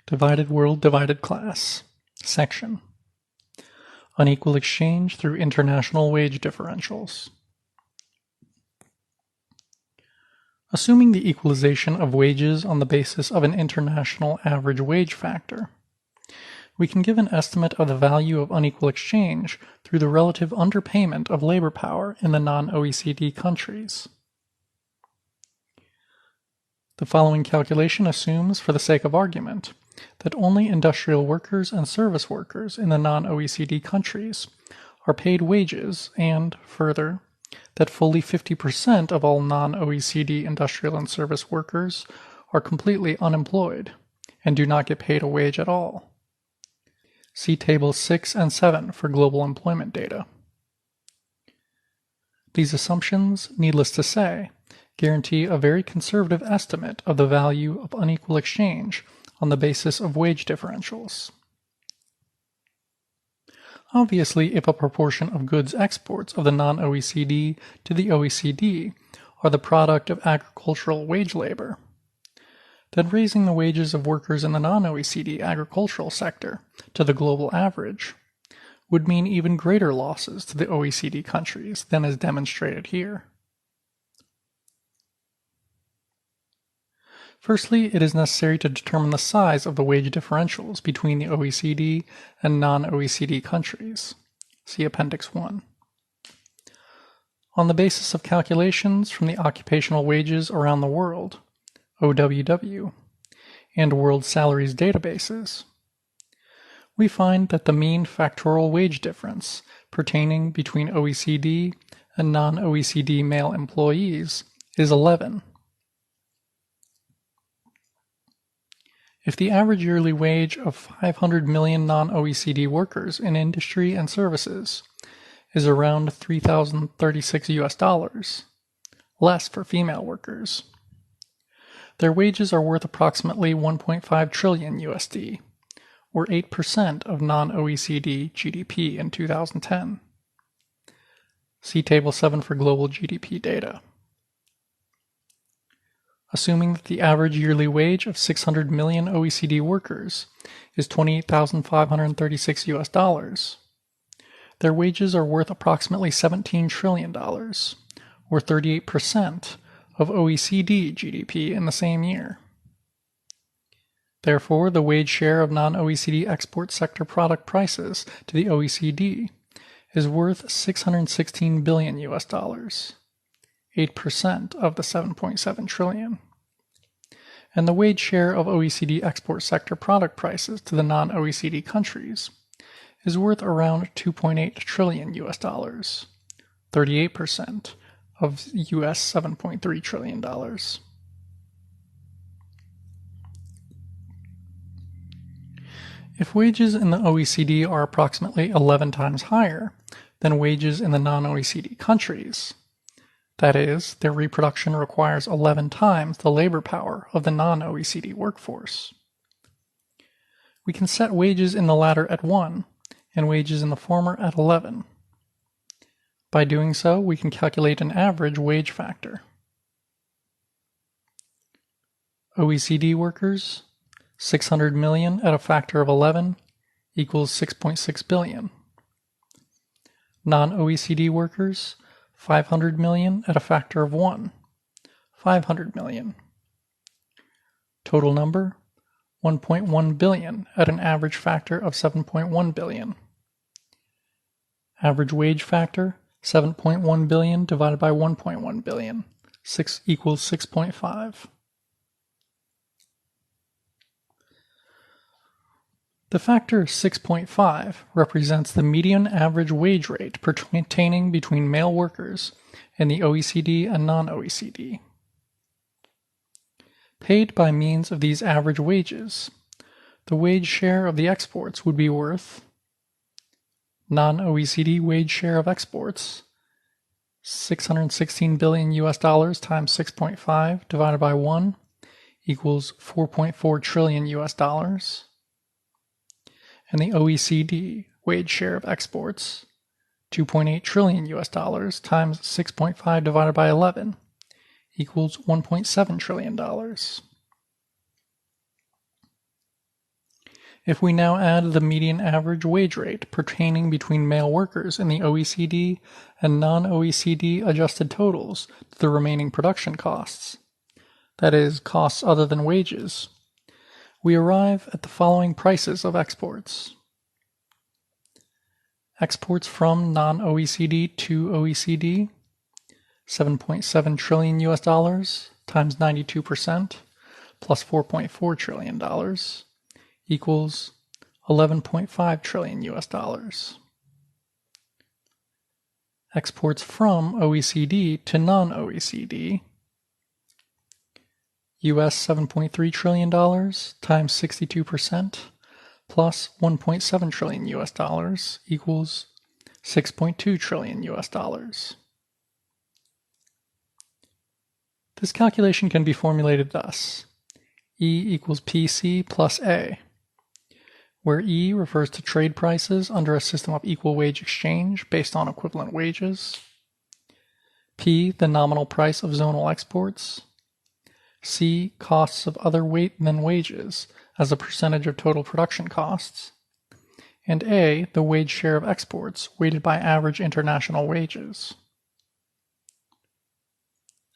Divided world, divided class. Section. Unequal exchange through international wage differentials. Assuming the equalization of wages on the basis of an international average wage factor, we can give an estimate of the value of unequal exchange through the relative underpayment of labor power in the non-OECD countries. The following calculation assumes, for the sake of argument, that only industrial workers and service workers in the non-OECD countries are paid wages and, further, that fully 50% of all non-OECD industrial and service workers are completely unemployed and do not get paid a wage at all. See Tables 6 and 7 for global employment data. These assumptions, needless to say, guarantee a very conservative estimate of the value of unequal exchange on the basis of wage differentials. Obviously, if a proportion of goods exports of the non-OECD to the OECD are the product of agricultural wage labor, then raising the wages of workers in the non-OECD agricultural sector to the global average would mean even greater losses to the OECD countries than is demonstrated here. Firstly, it is necessary to determine the size of the wage differentials between the OECD and non-OECD countries. See Appendix 1. On the basis of calculations from the occupational wages around the world, OWW, and world salaries databases, we find that the mean factorial wage difference pertaining between OECD and non-OECD male employees is 11. If the average yearly wage of 500 million non-OECD workers in industry and services is around $3,036, less for female workers, their wages are worth approximately 1.5 trillion USD, or 8% of non-OECD GDP in 2010. See Table 7 for global GDP data. Assuming that the average yearly wage of 600 million OECD workers is $28,536, their wages are worth approximately $17 trillion, or 38% of OECD GDP in the same year. Therefore, the wage share of non-OECD export sector product prices to the OECD is worth 616 billion $, 8% of the 7.7 trillion. And the wage share of OECD export sector product prices to the non-OECD countries is worth around 2.8 trillion $, 38% of US $7.3 trillion. If wages in the OECD are approximately 11 times higher than wages in the non-OECD countries, that is, their reproduction requires 11 times the labor power of the non-OECD workforce, we can set wages in the latter at 1 and wages in the former at 11. By doing so, we can calculate an average wage factor. OECD workers, 600 million at a factor of 11 equals 6.6 billion. Non-OECD workers, 500 million at a factor of 1, 500 million. Total number, 1.1 billion at an average factor of 7.1 billion. Average wage factor, 7.1 billion divided by 1.1 billion, 6 equals 6.5. The factor 6.5 represents the median average wage rate pertaining between male workers in the OECD and non-OECD. Paid by means of these average wages, the wage share of the exports would be worth non-OECD wage share of exports, 616 billion $, times 6.5 divided by 1 equals 4.4 trillion $. And the OECD wage share of exports, $2.8 trillion times 6.5 divided by 11 equals $1.7 trillion. If we now add the median average wage rate pertaining between male workers in the OECD and non-OECD adjusted totals to the remaining production costs, that is, costs other than wages, we arrive at the following prices of exports. Exports from non-OECD to OECD, 7.7 trillion US dollars times 92% plus $4.4 trillion equals 11.5 trillion US dollars. Exports from OECD to non-OECD, US $7.3 trillion times 62% plus 1.7 trillion US dollars equals 6.2 trillion US dollars. This calculation can be formulated thus: E equals PC plus A, where E refers to trade prices under a system of equal wage exchange based on equivalent wages, P the nominal price of zonal exports, C costs of other weight than wages as a percentage of total production costs, and A the wage share of exports weighted by average international wages.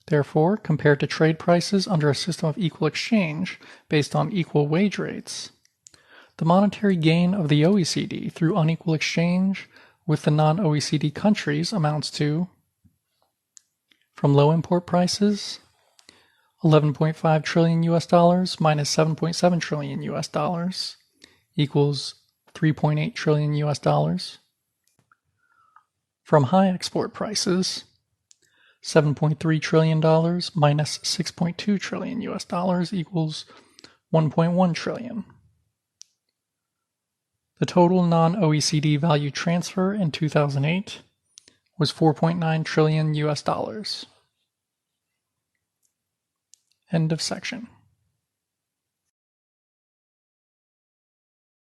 Therefore, compared to trade prices under a system of equal exchange based on equal wage rates, the monetary gain of the OECD through unequal exchange with the non-OECD countries amounts to, from low import prices, 11.5 trillion US dollars minus 7.7 trillion US dollars equals 3.8 trillion US dollars. From high export prices, $7.3 trillion minus 6.2 trillion US dollars equals 1.1 trillion. The total non-OECD value transfer in 2008 was 4.9 trillion US dollars. End of section.